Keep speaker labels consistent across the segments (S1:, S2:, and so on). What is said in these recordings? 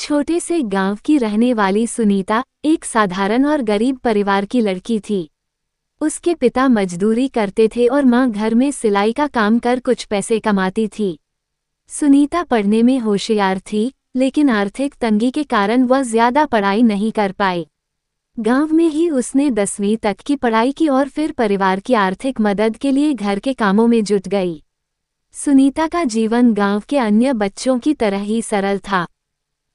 S1: छोटे से गांव की रहने वाली सुनीता एक साधारण और गरीब परिवार की लड़की थी। उसके पिता मजदूरी करते थे और मां घर में सिलाई का काम कर कुछ पैसे कमाती थी। सुनीता पढ़ने में होशियार थी, लेकिन आर्थिक तंगी के कारण वह ज्यादा पढ़ाई नहीं कर पाई। गांव में ही उसने 10वीं तक की पढ़ाई की और फिर परिवार की आर्थिक मदद के लिए घर के कामों में जुट गई। सुनीता का जीवन गांव के अन्य बच्चों की तरह ही सरल था।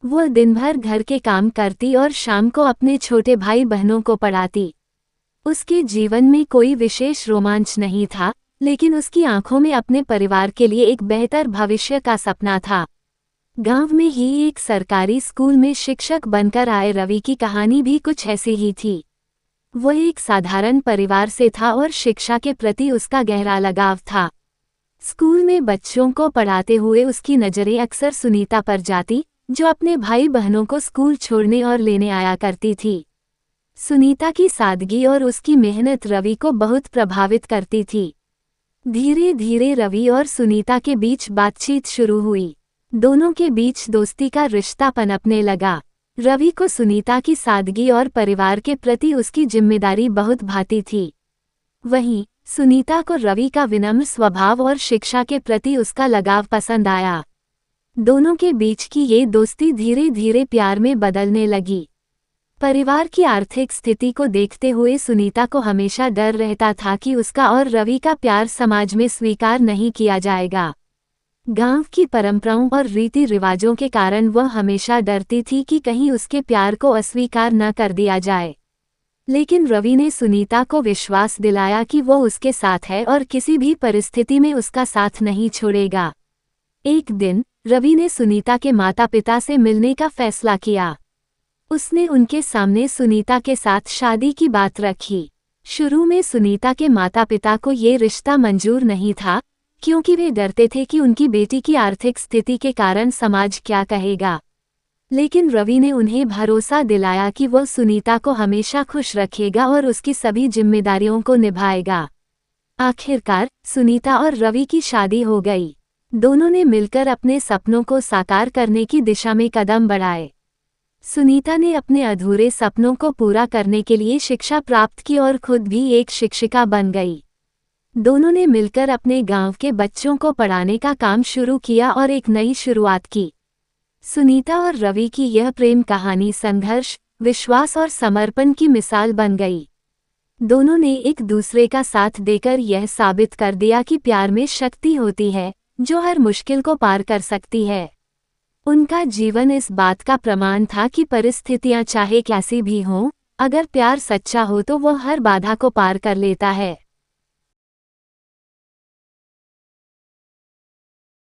S1: वह दिन भर घर के काम करती और शाम को अपने छोटे भाई बहनों को पढ़ाती। उसके जीवन में कोई विशेष रोमांच नहीं था, लेकिन उसकी आंखों में अपने परिवार के लिए एक बेहतर भविष्य का सपना था। गांव में ही एक सरकारी स्कूल में शिक्षक बनकर आए रवि की कहानी भी कुछ ऐसी ही थी। वह एक साधारण परिवार से था और शिक्षा के प्रति उसका गहरा लगाव था। स्कूल में बच्चों को पढ़ाते हुए उसकी नज़रें अक्सर सुनीता पर जाती, जो अपने भाई बहनों को स्कूल छोड़ने और लेने आया करती थी। सुनीता की सादगी और उसकी मेहनत रवि को बहुत प्रभावित करती थी। धीरे धीरे रवि और सुनीता के बीच बातचीत शुरू हुई। दोनों के बीच दोस्ती का रिश्ता पनपने लगा। रवि को सुनीता की सादगी और परिवार के प्रति उसकी जिम्मेदारी बहुत भाती थी। वहीं सुनीता को रवि का विनम्र स्वभाव और शिक्षा के प्रति उसका लगाव पसंद आया। दोनों के बीच की ये दोस्ती धीरे धीरे प्यार में बदलने लगी। परिवार की आर्थिक स्थिति को देखते हुए सुनीता को हमेशा डर रहता था कि उसका और रवि का प्यार समाज में स्वीकार नहीं किया जाएगा। गांव की परंपराओं और रीति रिवाजों के कारण वह हमेशा डरती थी कि कहीं उसके प्यार को अस्वीकार न कर दिया जाए। लेकिन रवि ने सुनीता को विश्वास दिलाया कि वो उसके साथ है और किसी भी परिस्थिति में उसका साथ नहीं छोड़ेगा। एक दिन रवि ने सुनीता के माता-पिता से मिलने का फैसला किया। उसने उनके सामने सुनीता के साथ शादी की बात रखी। शुरू में सुनीता के माता-पिता को ये रिश्ता मंजूर नहीं था, क्योंकि वे डरते थे कि उनकी बेटी की आर्थिक स्थिति के कारण समाज क्या कहेगा। लेकिन रवि ने उन्हें भरोसा दिलाया कि वह सुनीता को हमेशा खुश रखेगा और उसकी सभी जिम्मेदारियों को निभाएगा। आखिरकार सुनीता और रवि की शादी हो गई। दोनों ने मिलकर अपने सपनों को साकार करने की दिशा में कदम बढ़ाए। सुनीता ने अपने अधूरे सपनों को पूरा करने के लिए शिक्षा प्राप्त की और खुद भी एक शिक्षिका बन गई। दोनों ने मिलकर अपने गांव के बच्चों को पढ़ाने का काम शुरू किया और एक नई शुरुआत की। सुनीता और रवि की यह प्रेम कहानी संघर्ष, विश्वास और समर्पण की मिसाल बन गई। दोनों ने एक दूसरे का साथ देकर यह साबित कर दिया कि प्यार में शक्ति होती है, जो हर मुश्किल को पार कर सकती है। उनका जीवन इस बात का प्रमाण था कि परिस्थितियां चाहे कैसी भी हों, अगर प्यार सच्चा हो तो वह हर बाधा को पार कर लेता है।